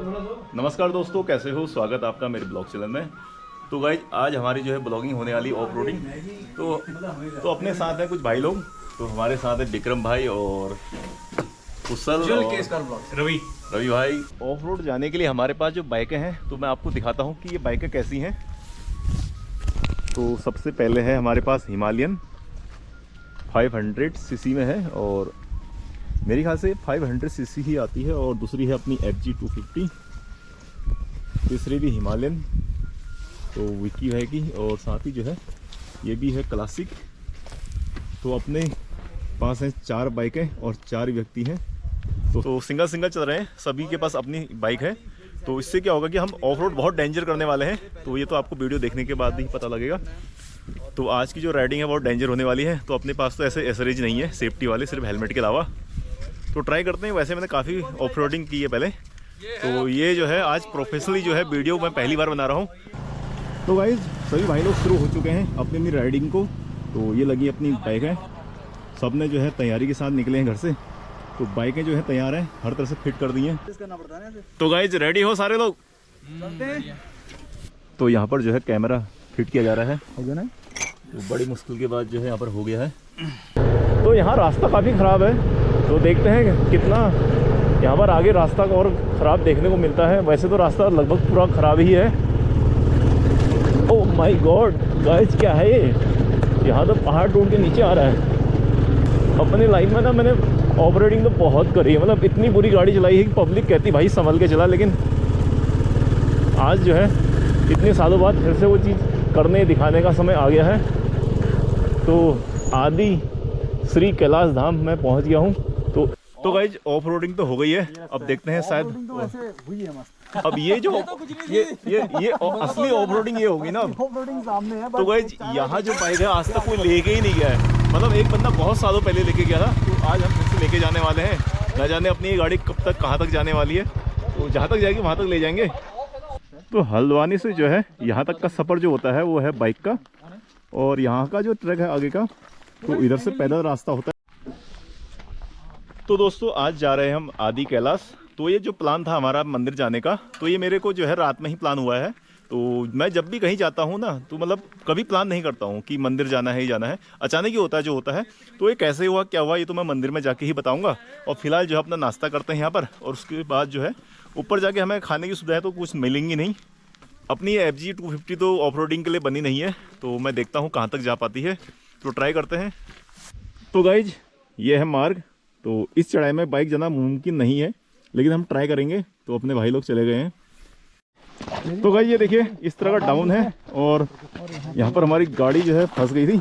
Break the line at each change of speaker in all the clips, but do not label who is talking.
नमस्कार दोस्तों, कैसे हो? स्वागत आपका मेरे ब्लॉग चैनल में। तो गाइज आज हमारी जो है ब्लॉगिंग होने वाली ऑफ रोडिंग। तो अपने साथ हैं कुछ भाई लोग। तो हमारे साथ है विक्रम भाई और कुशल और रवि भाई। ऑफ रोड जाने के लिए हमारे पास जो बाइकें हैं तो मैं आपको दिखाता हूँ कि ये बाइकें कैसी हैं। तो सबसे पहले है हमारे पास हिमालयन 500 सीसी में है और मेरे ख्याल से 500 सीसी ही आती है। और दूसरी है अपनी FG 250। तीसरी भी हिमालयन तो विकी है की। और साथ ही जो है ये भी है क्लासिक। तो अपने पास हैं 4 बाइकें और 4 व्यक्ति हैं। तो सिंगल चल रहे हैं, सभी के पास अपनी बाइक है। तो इससे क्या होगा कि हम ऑफ रोड बहुत डेंजर करने वाले हैं। तो ये तो आपको वीडियो देखने के बाद ही पता लगेगा। तो आज की जो राइडिंग है बहुत डेंजर होने वाली है। तो अपने पास तो ऐसे एसरेज नहीं है सेफ्टी वाले, सिर्फ हेलमेट के अलावा। तो ट्राई करते हैं। वैसे मैंने काफ़ी ऑफ रोडिंग की है पहले। तो ये जो है आज प्रोफेशनली जो है वीडियो मैं पहली बार बना रहा हूँ। तो गाइज सभी भाई लोग शुरू हो चुके हैं अपनी अपनी राइडिंग को। तो ये लगी अपनी बाइक है, सब ने जो है तैयारी के साथ निकले हैं घर से। तो बाइकें जो है तैयार हैं, हर तरह से फिट कर दी हैं। तो गाइज रेडी हो सारे लोग? तो यहाँ पर जो है कैमरा फिट किया जा रहा है। तो बड़ी मुश्किल के बाद जो है यहाँ पर हो गया है। तो यहाँ रास्ता काफ़ी ख़राब है। तो देखते हैं कितना यहाँ पर आगे रास्ता और ख़राब देखने को मिलता है। वैसे तो रास्ता लगभग पूरा ख़राब ही है। ओह माय गॉड गाइस, क्या है ये? यहाँ तो पहाड़ टूट के नीचे आ रहा है। अपनी लाइफ में ना मैंने ऑफ रोडिंग तो बहुत करी है, मतलब इतनी बुरी गाड़ी चलाई है कि पब्लिक कहती भाई संभल के चला। लेकिन आज जो है इतने सालों बाद फिर से वो चीज़ करने दिखाने का समय आ गया है। तो आदि श्री कैलाश धाम में पहुंच गया हूं। तो गाइज ऑफ रोडिंग तो हो गई है। अब देखते हैं शायद अब ये जो ये असली ऑफ रोडिंग ये होगी ना। तो गाइज यहाँ जो बाइक है आज तक कोई लेके ही नहीं गया है। मतलब एक बंदा बहुत सालों पहले लेके गया था। तो आज हम फिर से लेके जाने वाले हैं। न जाने अपनी ये गाड़ी कब तक कहाँ तक जाने वाली है। तो जहाँ तक जाएगी वहाँ तक ले जाएंगे। तो हल्द्वानी से जो है यहाँ तक का सफ़र जो होता है वो है बाइक का। और यहाँ का जो ट्रैक है आगे का, तो इधर से पैदल रास्ता होता है। तो दोस्तों आज जा रहे हैं हम आदि कैलाश। तो ये जो प्लान था हमारा मंदिर जाने का, तो ये मेरे को जो है रात में ही प्लान हुआ है। तो मैं जब भी कहीं जाता हूँ ना, तो मतलब कभी प्लान नहीं करता हूँ कि मंदिर जाना है ही जाना है। अचानक ही होता है जो होता है। तो ये कैसे हुआ क्या हुआ ये तो मैं मंदिर में जाके ही बताऊँगा। और फिलहाल जो है अपना नाश्ता करते हैं यहाँ पर। और उसके बाद जो है ऊपर जाके हमें खाने की सुविधा है तो कुछ मिलेंगी नहीं। अपनी FG 250 तो ऑफ रोडिंग के लिए बनी नहीं है। तो मैं देखता हूँ कहाँ तक जा पाती है। तो ट्राई करते हैं। तो गाइज ये है मार्ग। तो इस चढ़ाई में बाइक जाना मुमकिन नहीं है, लेकिन हम ट्राई करेंगे। तो अपने भाई लोग चले गए हैं। तो गाइज ये देखिए इस तरह का डाउन है। और यहाँ पर हमारी गाड़ी जो है फंस गई थी।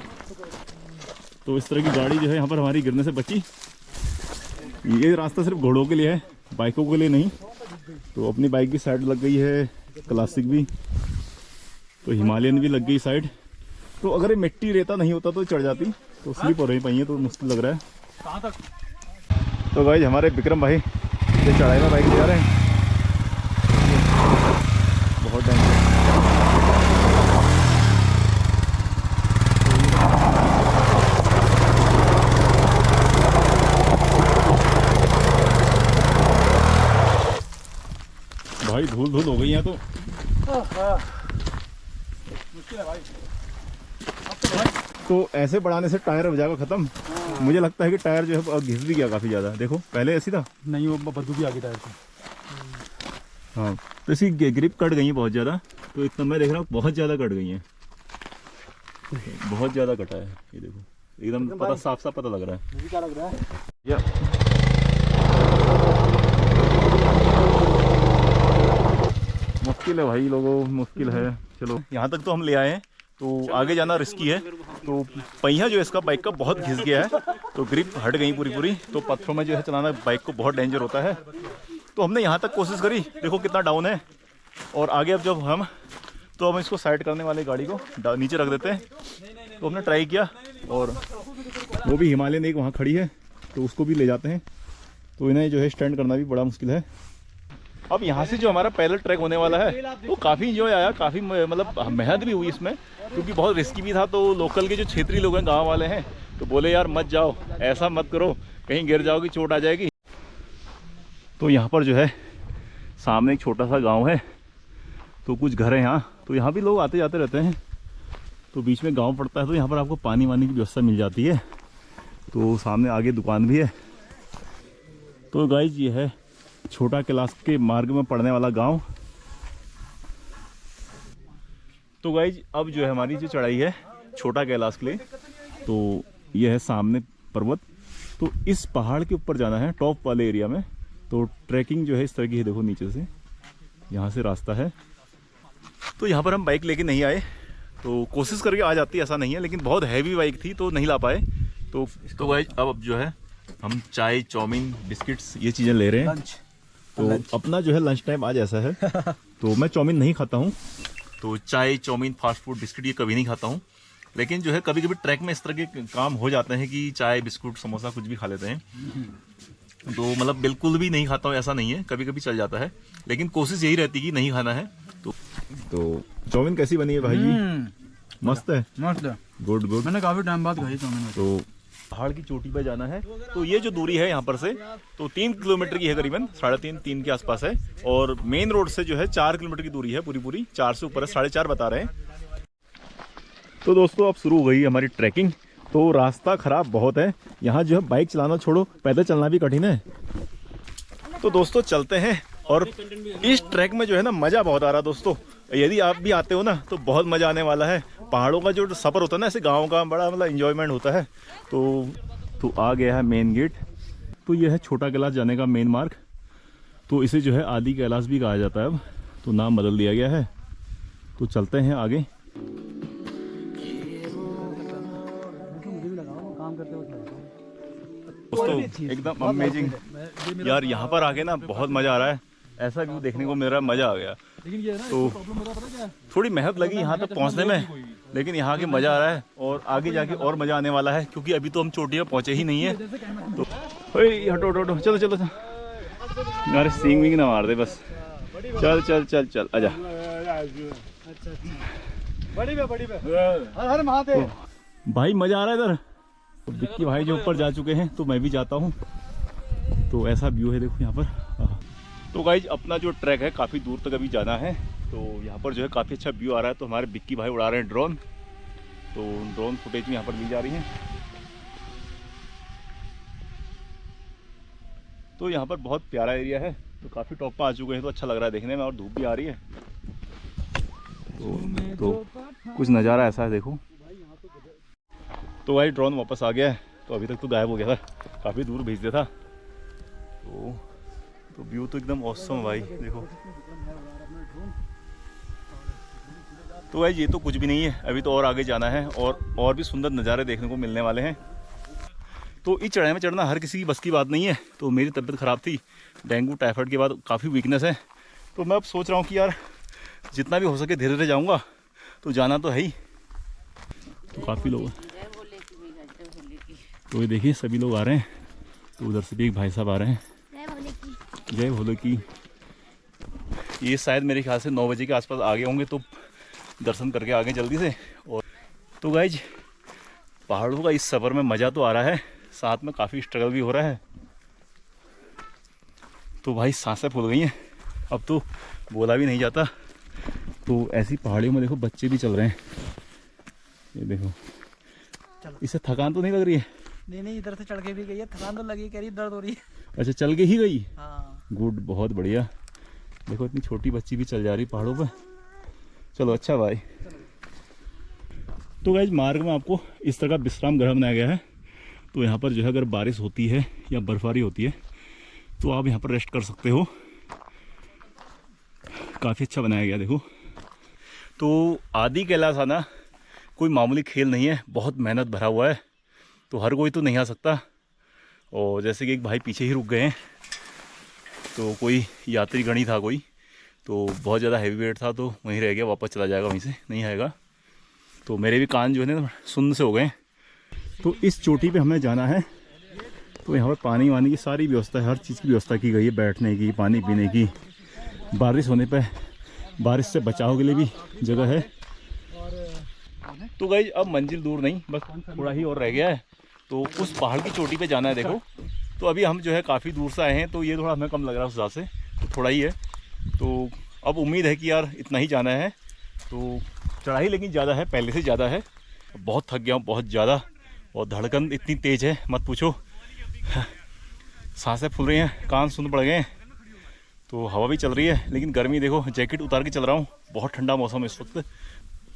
तो इस तरह की गाड़ी जो है यहाँ पर हमारी गिरने से बची। ये रास्ता सिर्फ घोड़ों के लिए है, बाइकों के लिए नहीं। तो अपनी बाइक भी साइड लग गई है, क्लासिक भी। तो हिमालयन भी लग गई साइड। तो अगर ये मिट्टी रेता नहीं होता तो चढ़ जाती। तो स्लिप हो रही पाई है तो मुश्किल लग रहा है। कहाँ तक? तो गाइस हमारे विक्रम भाई ये चढ़ाई में बाइक ले जा रहे हैं। बहुत डेंजर। भाई धूल धूल हो गई है। तो मुश्किल है भाई। तो ऐसे बढ़ाने से टायर हो जाएगा ख़त्म। मुझे लगता है कि टायर जो है घिस भी गया काफ़ी ज़्यादा। देखो पहले ऐसी था
नहीं, वो बदबू भी आ गई टायर से।
हाँ तो इसकी ग्रिप कट गई है बहुत ज़्यादा। तो इतना मैं देख रहा हूँ बहुत ज़्यादा कट गई है, बहुत ज़्यादा कटा है। ये देखो एकदम पता साफ साफ पता लग रहा है।
मुझे क्या लग रहा है
मुश्किल है भाई लोगों, मुश्किल है। चलो यहाँ तक तो हम ले आए हैं। तो आगे जाना रिस्की है। तो पहिया जो है इसका बाइक का बहुत घिस गया है। तो ग्रिप हट गई पूरी। तो पत्थरों में जो है चलाना बाइक को बहुत डेंजर होता है। तो हमने यहाँ तक कोशिश करी, देखो कितना डाउन है। और आगे अब जब हम इसको साइड करने वाले गाड़ी को नीचे रख देते हैं। तो हमने ट्राई किया और वो भी हिमालयन एक वहाँ खड़ी है तो उसको भी ले जाते हैं। तो इन्हें जो है स्टैंड करना भी बड़ा मुश्किल है। अब यहाँ से जो हमारा पैदल ट्रैक होने वाला है तो काफ़ी इंजॉय आया, काफ़ी मतलब मेहनत भी हुई इसमें, क्योंकि बहुत रिस्की भी था। तो लोकल के जो क्षेत्रीय लोग हैं, गांव वाले हैं, तो बोले यार मत जाओ, ऐसा मत करो, कहीं गिर जाओगी, चोट आ जाएगी। तो यहाँ पर जो है सामने एक छोटा सा गांव है, तो कुछ घर है यहाँ, तो यहाँ भी लोग आते जाते रहते हैं। तो बीच में गांव पड़ता है, तो यहाँ पर आपको पानी वानी की व्यवस्था मिल जाती है। तो सामने आगे दुकान भी है। तो गाइस ये है छोटा कैलाश के मार्ग में पड़ने वाला गांव। तो गाइस अब जो है हमारी जो चढ़ाई है छोटा कैलाश के लिए, तो ये है सामने पर्वत। तो इस पहाड़ के ऊपर जाना है टॉप वाले एरिया में। तो ट्रैकिंग जो है इस तरह की है, देखो नीचे से यहाँ से रास्ता है। तो यहाँ पर हम बाइक लेके नहीं आए, तो कोशिश करके आ जाती, ऐसा नहीं है, लेकिन बहुत हैवी बाइक थी तो नहीं ला पाए। तो गाइस अब जो है हम चाय, चाउमीन, बिस्किट्स ये चीज़ें ले रहे हैं। तो अपना जो है लंच टाइम आज ऐसा है। तो मैं चाउमीन नहीं खाता हूँ, तो चाय, चाउमीन, फास्ट फूड, बिस्किट ये कभी नहीं खाता हूँ। लेकिन जो है कभी कभी ट्रैक में इस तरह के काम हो जाते हैं कि चाय, बिस्कुट, समोसा कुछ भी खा लेते हैं। तो मतलब बिल्कुल भी नहीं खाता हूँ ऐसा नहीं है, कभी कभी चल जाता है, लेकिन कोशिश यही रहती है कि नहीं खाना है। तो चाउमीन कैसी बनी है भाई जी? मस्त है,
मस्त है,
गुड गुड।
मैंने काफी टाइम बाद खाई चाउमीन।
तो पहाड़ की चोटी पे जाना है। तो ये जो दूरी है यहाँ पर से तो 3 किलोमीटर की है, करीबन 3.5-3 के आसपास है। और मेन रोड से जो है 4 किलोमीटर की दूरी है, पूरी 4 से ऊपर है, 4.5 बता रहे हैं। तो दोस्तों अब शुरू हो गई हमारी ट्रैकिंग। तो रास्ता खराब बहुत है, यहाँ जो है बाइक चलाना छोड़ो, पैदल चलना भी कठिन है। तो दोस्तों चलते हैं, और इस ट्रैक में जो है ना मज़ा बहुत आ रहा है दोस्तों। यदि आप भी आते हो ना तो बहुत मज़ा आने वाला है। पहाड़ों का जो सफ़र होता है ना, ऐसे गाँव का बड़ा मतलब इंजॉयमेंट होता है। तो आ गया है मेन गेट। तो ये है छोटा कैलाश जाने का मेन मार्ग। तो इसे जो है आदि कैलाश भी कहा जाता है अब, तो नाम बदल दिया गया है। तो चलते हैं आगे। दोस्तों एकदम अमेजिंग यार, यहाँ पर आके ना बहुत मज़ा आ रहा है। ऐसा व्यू देखने को मिल रहा है, मज़ा आ गया। तो थोड़ी मेहनत लगी यहाँ तक पहुँचने में, लेकिन यहाँ के मज़ा आ रहा है, और आगे जाके और मज़ा आने वाला है, क्योंकि अभी तो हम चोटी में पहुँचे ही नहीं है। तो हटो हटो, चलो चलो यार, सींग विंग ना मार दे बस। चल चल चल चल आजा। भाई मज़ा आ रहा है इधर। तो विक्की भाई जो ऊपर जा चुके हैं, तो मैं भी जाता हूँ। तो ऐसा व्यू है देखो यहाँ पर। तो गाइज अपना जो ट्रैक है काफ़ी दूर तक अभी जाना है। तो यहाँ पर जो है काफ़ी अच्छा व्यू आ रहा है। तो हमारे विक्की भाई उड़ा रहे हैं ड्रोन, तो ड्रोन फुटेज भी यहाँ पर ली जा रही है। तो यहाँ पर बहुत प्यारा एरिया है। तो काफ़ी टॉप पर आ चुके हैं, तो अच्छा लग रहा है देखने में, और धूप भी आ रही है। तो कुछ नज़ारा ऐसा है देखो। तो भाई ड्रोन वापस आ गया है, तो अभी तक तो गायब हो गया था, काफ़ी दूर भेज दिया था। तो व्यू तो एकदम ऑसम भाई देखो। तो भाई ये तो कुछ भी नहीं है, अभी तो और आगे जाना है, और भी सुंदर नज़ारे देखने को मिलने वाले हैं। तो इस चढ़ाई में चढ़ना हर किसी की बस की बात नहीं है। तो मेरी तबीयत ख़राब थी, डेंगू टाइफाइड के बाद काफ़ी वीकनेस है। तो मैं अब सोच रहा हूँ कि यार जितना भी हो सके धीरे धीरे जाऊँगा, तो जाना तो है ही। तो काफ़ी लोग, तो ये देखिए सभी लोग आ रहे हैं। तो उधर से भी एक भाई साहब आ रहे हैं। जय भोले की। ये शायद मेरे ख्याल से 9 बजे के आसपास आ गए होंगे, तो दर्शन करके आ गए जल्दी से। और तो गाइज पहाड़ों का इस सफ़र में मज़ा तो आ रहा है, साथ में काफ़ी स्ट्रगल भी हो रहा है। तो भाई सांसें फूल गई हैं, अब तो बोला भी नहीं जाता। तो ऐसी पहाड़ियों में देखो बच्चे भी चल रहे हैं, ये देखो। इससे थकान तो नहीं लग रही है?
नहीं, इधर से चढ़ के भी गई है, थकान तो लगी, कह रही दर्द हो रही है।
अच्छा चल के ही गई?
हाँ।
गुड, बहुत बढ़िया। देखो इतनी छोटी बच्ची भी चल जा रही पहाड़ों पे। चलो अच्छा भाई। तो गाइस मार्ग में आपको इस तरह का विश्राम गृह बनाया गया है। तो यहाँ पर जो है अगर बारिश होती है या बर्फबारी होती है, तो आप यहाँ पर रेस्ट कर सकते हो। काफ़ी अच्छा बनाया गया देखो। तो आदि कैलाश आना कोई मामूली खेल नहीं है, बहुत मेहनत भरा हुआ है। तो हर कोई तो नहीं आ सकता। और जैसे कि एक भाई पीछे ही रुक गए हैं, तो कोई यात्री गण ही था कोई, तो बहुत ज़्यादा हैवी वेट था, तो वहीं रह गया, वापस चला जाएगा, वहीं से नहीं आएगा। तो मेरे भी कान जो है ना सुन्न से हो गए। तो इस चोटी पे हमें जाना है। तो यहाँ पर पानी वानी की सारी व्यवस्था है, हर चीज़ की व्यवस्था की गई है, बैठने की, पानी पीने की। बारिश होने पे बारिश से बचाव के लिए भी जगह है। तो गाइस अब मंजिल दूर नहीं, बस थोड़ा ही और रह गया है। तो उस पहाड़ की चोटी पे जाना है देखो। तो अभी हम जो है काफ़ी दूर से आए हैं, तो ये थोड़ा हमें कम लग रहा है उस हिसाब से, तो थोड़ा ही है। तो अब उम्मीद है कि यार इतना ही जाना है। तो चढ़ाई लेकिन ज़्यादा है, पहले से ज़्यादा है। बहुत थक गया हूँ, बहुत ज़्यादा, और धड़कन इतनी तेज़ है मत पूछो, सांसें फूल रही हैं, कान सुन पड़ गए हैं। तो हवा भी चल रही है लेकिन गर्मी देखो, जैकेट उतार के चल रहा हूँ, बहुत ठंडा मौसम है इस वक्त।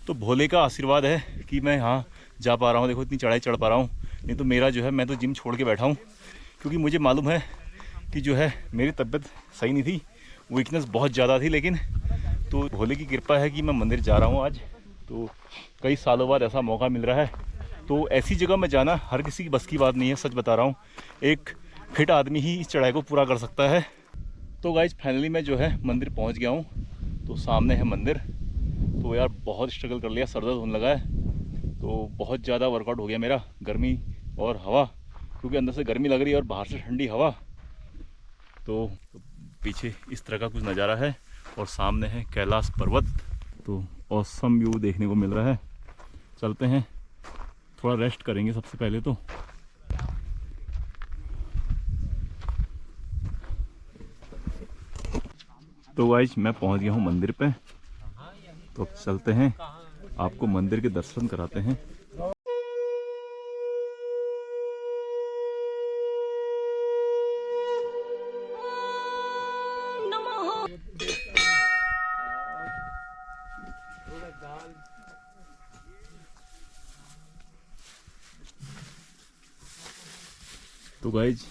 तो भोले का आशीर्वाद है कि मैं यहाँ जा पा रहा हूँ, देखो इतनी चढ़ाई चढ़ पा रहा हूँ। नहीं तो मेरा जो है, मैं तो जिम छोड़ के बैठा हूँ, क्योंकि मुझे मालूम है कि जो है मेरी तबीयत सही नहीं थी, वीकनेस बहुत ज़्यादा थी। लेकिन तो भोले की कृपा है कि मैं मंदिर जा रहा हूँ आज। तो कई सालों बाद ऐसा मौका मिल रहा है। तो ऐसी जगह में जाना हर किसी की बस की बात नहीं है, सच बता रहा हूँ। एक फिट आदमी ही इस चढ़ाई को पूरा कर सकता है। तो गाइज फाइनली मैं जो है मंदिर पहुँच गया हूँ। तो सामने है मंदिर। तो यार बहुत स्ट्रगल कर लिया, सर दर्द होने लगा है। तो बहुत ज़्यादा वर्कआउट हो गया मेरा, गर्मी और हवा, क्योंकि अंदर से गर्मी लग रही है और बाहर से ठंडी हवा। तो पीछे इस तरह का कुछ नज़ारा है और सामने है कैलाश पर्वत। तो ऑसम व्यू देखने को मिल रहा है। चलते हैं, थोड़ा रेस्ट करेंगे सबसे पहले। तो गाइस मैं पहुंच गया हूं मंदिर पे। तो अब चलते हैं, आपको मंदिर के दर्शन कराते हैं। तो गाइज,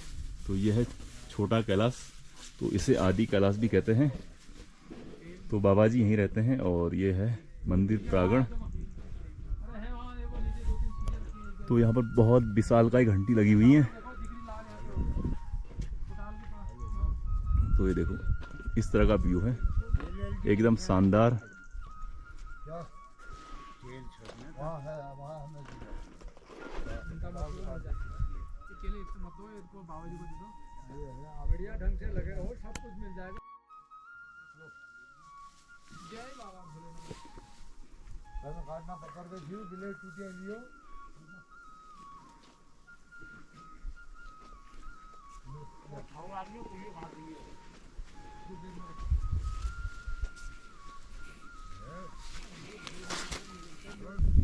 तो ये है छोटा कैलाश, तो इसे आदि कैलाश भी कहते हैं। तो बाबा जी यहीं रहते हैं और ये है मंदिर प्रांगण। तो यहाँ पर बहुत विशालकाय घंटी लगी हुई है। तो ये देखो इस तरह का व्यू है, एकदम शानदार।
बढ़िया ढंग से लगे रहो, सब कुछ मिल जाएगा। जय बाबा भोलेनाथ। काटना पकड़ के जीव बिले टूटे लियो।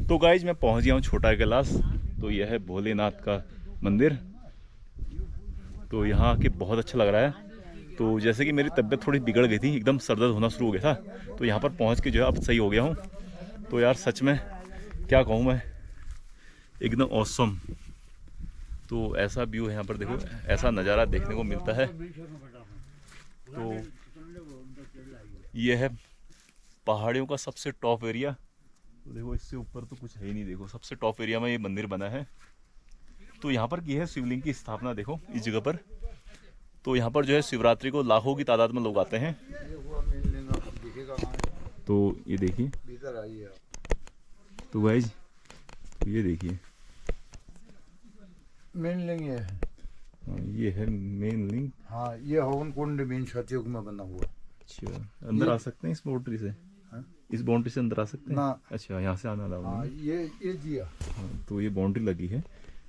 तो गाइज मैं पहुंच गया हूँ छोटा कैलाश। तो यह है भोलेनाथ का मंदिर। तो यहाँ आके बहुत अच्छा लग रहा है। तो जैसे कि मेरी तबीयत थोड़ी बिगड़ गई थी, एकदम सर दर्द होना शुरू हो गया था, तो यहाँ पर पहुँच के जो है अब सही हो गया हूँ। तो यार सच में क्या कहूँ मैं, एकदम ऑसम। तो ऐसा व्यू है यहाँ पर, देखो ऐसा नज़ारा देखने को मिलता है। तो ये है पहाड़ियों का सबसे टॉप एरिया। तो देखो इससे ऊपर तो कुछ है ही नहीं, देखो सबसे टॉप एरिया में ये मंदिर बना है। तो यहाँ पर की है शिवलिंग की स्थापना, देखो इस जगह पर। तो यहाँ पर जो है शिवरात्रि को लाखों की तादाद में लोग आते हैं। तो ये देखिए, तो गाइज ये देखिए
मेन लिंग ये है।
ये है मेन लिंग।
हाँ, ये हवन कुंड मेन सतयुग में बना हुआ।
अच्छा, अंदर आ सकते हैं इस बाउंड्री से?
हाँ?
इस बाउंड्री से अंदर आ सकते हैं
ना।
अच्छा, यहाँ से आना अलाउ
हाँ,
नहीं।
ये दिया।
हाँ, तो ये बाउंड्री लगी है।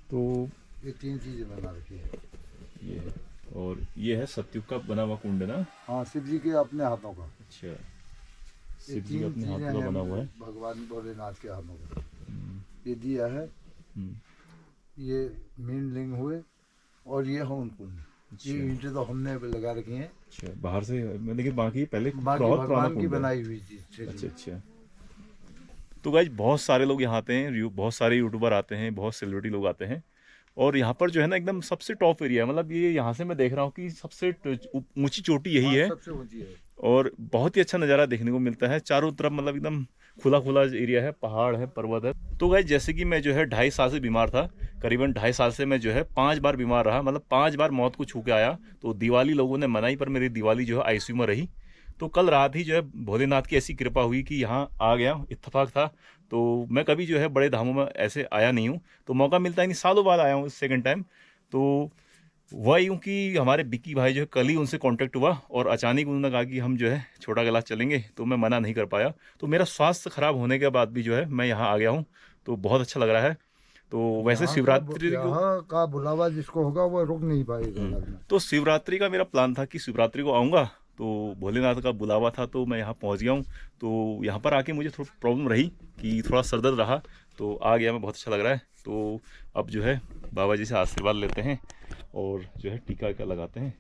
तो
ये 3 चीजें बना रखी है।
ये है, और ये है सतयुग का बना हुआ कुंड ना।
हाँ, शिव जी के अपने हाथों का।
अच्छा, शिव जी अपने हाथों का बना हुआ है,
भगवान भोलेनाथ के हाथों का। ये दिया है, ये मेन लिंग हुए, और ये हवन कुंड। ये ईंटें तो हमने लगा रखी हैं।
अच्छा, बाहर से, लेकिन बाकी पहले
बाकी भगवान की बनाई हुई चीज।
अच्छा अच्छा। तो गाइज बहुत सारे लोग यहाँ आते हैं, बहुत सारे यूट्यूबर आते हैं, बहुत सेलिब्रिटी लोग आते हैं। और यहाँ पर जो है ना एकदम सबसे टॉप एरिया है, मतलब ये यहाँ से मैं देख रहा हूँ कि सबसे ऊंची चोटी यही है।
सबसे ऊंची है
और बहुत ही अच्छा नज़ारा देखने को मिलता है चारों तरफ, मतलब एकदम खुला खुला एरिया है, पहाड़ है, पर्वत है। तो गाइस जैसे कि मैं जो है 2.5 साल से बीमार था, करीबन 2.5 साल से मैं जो है 5 बार बीमार रहा, मतलब 5 बार मौत को छू के आया। तो दिवाली लोगों ने मनाई, पर मेरी दिवाली जो है आईसीयू में रही। तो कल रात ही जो है भोलेनाथ की ऐसी कृपा हुई कि यहाँ आ गया, इत्तेफाक था। तो मैं कभी जो है बड़े धामों में ऐसे आया नहीं हूँ, तो मौका मिलता ही नहीं, सालों बाद आया हूँ सेकेंड टाइम। तो वही यूँ कि हमारे बिक्की भाई जो है कल ही उनसे कांटेक्ट हुआ और अचानक उन्होंने कहा कि हम जो है छोटा कैलाश चलेंगे, तो मैं मना नहीं कर पाया। तो मेरा स्वास्थ्य खराब होने के बाद भी जो है मैं यहाँ आ गया हूँ, तो बहुत अच्छा लग रहा है। तो वैसे शिवरात्रि
का बुलावा जिसको होगा वो रुक नहीं पाएगा।
तो शिवरात्रि का मेरा प्लान था कि शिवरात्रि को आऊँगा, तो भोलेनाथ का बुलावा था तो मैं यहाँ पहुँच गया हूँ। तो यहाँ पर आके मुझे थोड़ी प्रॉब्लम रही कि थोड़ा सर दर्द रहा, तो आ गया मैं, बहुत अच्छा लग रहा है। तो अब जो है बाबा जी से आशीर्वाद लेते हैं और जो है टीका का लगाते हैं।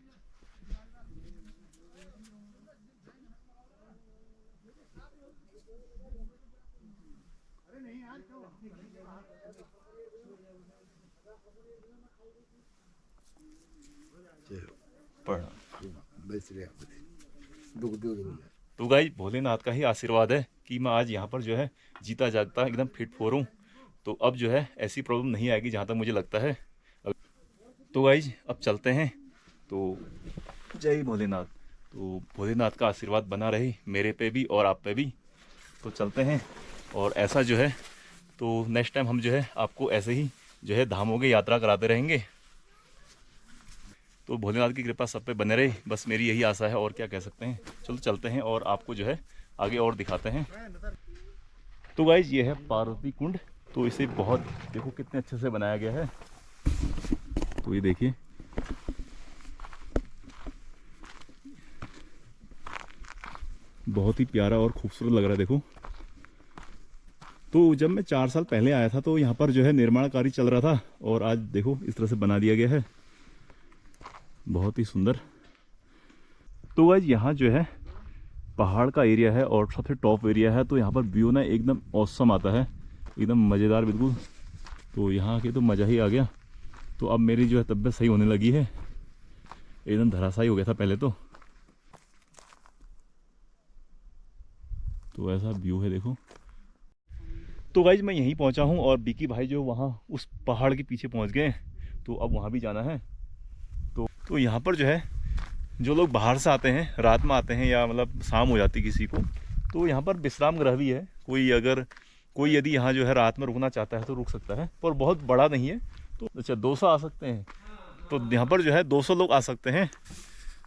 तो गाइस भोलेनाथ का ही आशीर्वाद है कि मैं आज यहाँ पर जो है जीता जागता एकदम फिट फोर हूँ। तो अब जो है ऐसी प्रॉब्लम नहीं आएगी जहाँ तक मुझे लगता है। तो गाइस अब चलते हैं। तो जय भोलेनाथ। तो भोलेनाथ का आशीर्वाद बना रहे मेरे पे भी और आप पे भी। तो चलते हैं और ऐसा जो है तो नेक्स्ट टाइम हम जो है आपको ऐसे ही जो है धामों की यात्रा कराते रहेंगे। तो भोलेनाथ की कृपा सब पे बने रहे, बस मेरी यही आशा है, और क्या कह सकते हैं। चलो चलते हैं और आपको जो है आगे और दिखाते हैं। तो गाइज ये है पार्वती कुंड। तो इसे बहुत देखो कितने अच्छे से बनाया गया है। तो ये देखिए, बहुत ही प्यारा और खूबसूरत लग रहा है। देखो, तो जब मैं 4 साल पहले आया था तो यहाँ पर जो है निर्माण कार्य चल रहा था और आज देखो इस तरह से बना दिया गया है, बहुत ही सुंदर। तो गाइस यहाँ जो है पहाड़ का एरिया है और सबसे टॉप एरिया है। तो यहाँ पर व्यू ना एकदम ऑसम आता है, एकदम मज़ेदार बिल्कुल। तो यहाँ आके तो मज़ा ही आ गया। तो अब मेरी जो है तबीयत सही होने लगी है, एकदम धराशायी हो गया था पहले तो ऐसा व्यू है देखो। तो गाइज मैं यहीं पहुँचा हूँ और बिकी भाई जो वहाँ उस पहाड़ के पीछे पहुँच गए, तो अब वहाँ भी जाना है। तो यहाँ पर जो है जो लोग बाहर से आते हैं, रात में आते हैं या मतलब शाम हो जाती किसी को, तो यहाँ पर विश्राम गृह भी है। कोई यदि यहाँ जो है रात में रुकना चाहता है तो रुक सकता है, पर बहुत बड़ा नहीं है। तो अच्छा 200 आ सकते हैं, तो यहाँ पर जो है 200 लोग आ सकते हैं।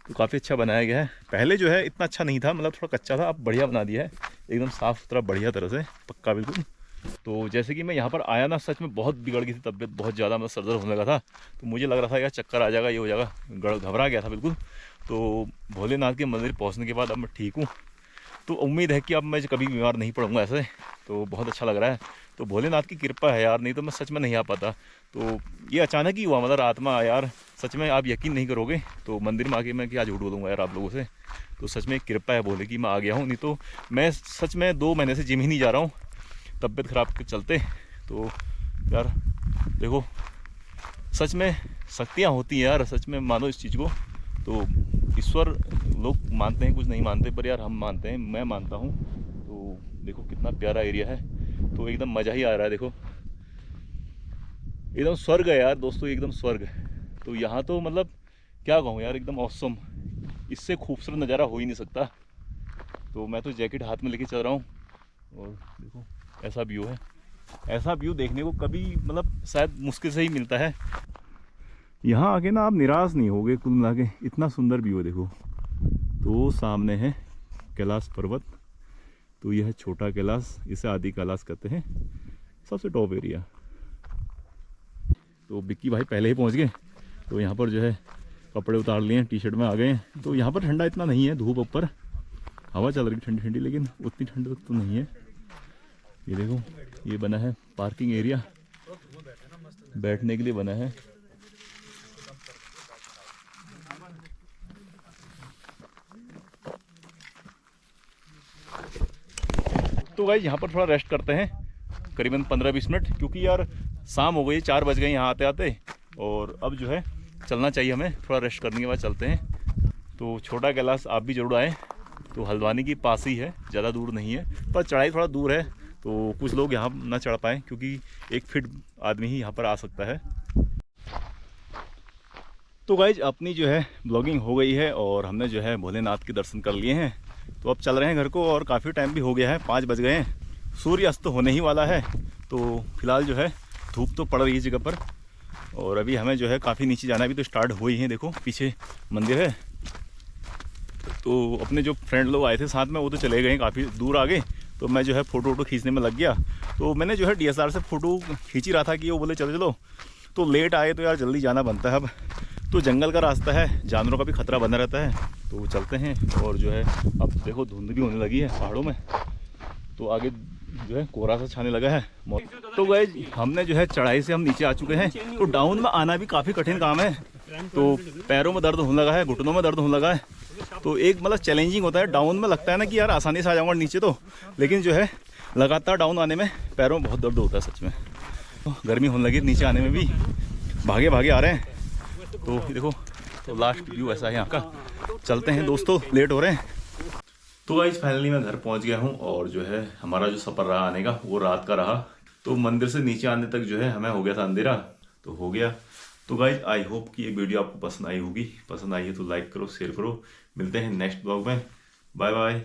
तो काफ़ी अच्छा बनाया गया है। पहले जो है इतना अच्छा नहीं था, मतलब थोड़ा कच्चा था, अब बढ़िया बना दिया है, एकदम साफ़ सुथरा बढ़िया तरह से, पक्का बिल्कुल। तो जैसे कि मैं यहाँ पर आया ना, सच में बहुत बिगड़ गई थी तबीयत, बहुत ज़्यादा मतलब सर दर्द होने लगा था। तो मुझे लग रहा था यार चक्कर आ जाएगा, ये हो जाएगा, घबरा गया था बिल्कुल। तो भोलेनाथ के मंदिर पहुँचने के बाद अब मैं ठीक हूँ। तो उम्मीद है कि अब मैं कभी बीमार नहीं पड़ूंगा ऐसे। तो बहुत अच्छा लग रहा है। तो भोलेनाथ की कृपा है यार, नहीं तो मैं सच में नहीं आ पाता। तो ये अचानक ही हुआ, मतलब रात में यार, सच में आप यकीन नहीं करोगे। तो मंदिर में आके मैं क्या झूठ बोलूँगा यार आप लोगों से। तो सच में कृपा है भोले की मैं आ गया हूँ, नहीं तो मैं सच में 2 महीने से जिम ही नहीं जा रहा हूँ, तबीयत ख़राब के चलते। तो यार देखो, सच में शक्तियाँ होती हैं यार, सच में मानो इस चीज़ को। तो ईश्वर लोग मानते हैं, कुछ नहीं मानते, पर यार हम मानते हैं, मैं मानता हूँ। तो देखो कितना प्यारा एरिया है, तो एकदम मज़ा ही आ रहा है। देखो एकदम स्वर्ग है यार दोस्तों, एकदम स्वर्ग। तो यहाँ तो मतलब क्या कहूँ यार, एकदम ऑसम, इससे खूबसूरत नज़ारा हो ही नहीं सकता। तो मैं तो जैकेट हाथ में लेके चल रहा हूँ और देखो ऐसा व्यू है। ऐसा व्यू देखने को कभी मतलब शायद मुश्किल से ही मिलता है। यहाँ आके ना आप निराश नहीं होगे कुल मिला के, इतना सुंदर व्यू है देखो। तो सामने है कैलाश पर्वत, तो यह है छोटा कैलाश, इसे आदि कैलाश कहते हैं, सबसे टॉप एरिया। तो बिक्की भाई पहले ही पहुँच गए। तो यहाँ पर जो है कपड़े उतार लिए हैं, टी शर्ट में आ गए हैं। तो यहाँ पर ठंडा इतना नहीं है, धूप ऊपर, हवा चल रही ठंडी ठंडी, लेकिन उतनी ठंड तो नहीं है। ये देखो ये बना है पार्किंग एरिया, बैठने के लिए बना है। तो गाइस यहाँ पर थोड़ा रेस्ट करते हैं, करीबन 15-20 मिनट, क्योंकि यार शाम हो गई, 4 बज गए यहाँ आते आते। और अब जो है चलना चाहिए हमें, थोड़ा रेस्ट करने के बाद चलते हैं। तो छोटा कैलाश आप भी जरूर आएँ। तो हल्द्वानी के पास ही है, ज़्यादा दूर नहीं है, पर चढ़ाई थोड़ा दूर है। तो कुछ लोग यहाँ ना चढ़ पाएँ, क्योंकि एक फिट आदमी ही यहाँ पर आ सकता है। तो गाइज अपनी जो है ब्लॉगिंग हो गई है और हमने जो है भोलेनाथ के दर्शन कर लिए हैं। तो अब चल रहे हैं घर को, और काफ़ी टाइम भी हो गया है, 5 बज गए हैं, सूर्य अस्त होने ही वाला है। तो फिलहाल जो है धूप तो पड़ रही है जगह पर, और अभी हमें जो है काफ़ी नीचे जाना भी तो स्टार्ट हो ही है। देखो पीछे मंदिर है। तो अपने जो फ्रेंड लोग आए थे साथ में, वो तो चले गए, काफ़ी दूर आ गए। तो मैं जो है फ़ोटो वोटो खींचने में लग गया। तो मैंने जो है DSLR से फ़ोटो खींच ही रहा था कि वो बोले चलो चलो, तो लेट आए तो यार जल्दी जाना बनता है अब। तो जंगल का रास्ता है, जानवरों का भी खतरा बना रहता है, तो चलते हैं। और जो है अब देखो धुंध भी होने लगी है पहाड़ों में, तो आगे जो है कोहरा सा छाने लगा है। तो गाइस हमने जो है चढ़ाई से हम नीचे आ चुके हैं, तो डाउन में आना भी काफ़ी कठिन काम है। तो पैरों में दर्द होने लगा है, घुटनों में दर्द होने लगा है, तो एक मतलब चैलेंजिंग होता है। डाउन में लगता है ना कि यार आसानी से आ जाऊँगा नीचे, तो लेकिन जो है लगातार डाउन आने में पैरों में बहुत दर्द होता है सच में। तो गर्मी होने लगी नीचे आने में भी, भागे भागे आ रहे हैं। तो देखो तो लास्ट व्यू ऐसा है यहाँ का। चलते हैं दोस्तों, लेट हो रहे हैं। तो गाइस फाइनली मैं घर पहुँच गया हूँ, और जो है हमारा जो सफ़र रहा आने का वो रात का रहा। तो मंदिर से नीचे आने तक जो है हमें हो गया था अंधेरा, तो हो गया। तो गाइस आई होप कि ये वीडियो आपको पसंद आई होगी। पसंद आई है तो लाइक करो, शेयर करो। मिलते हैं नेक्स्ट ब्लॉग में। Bye bye.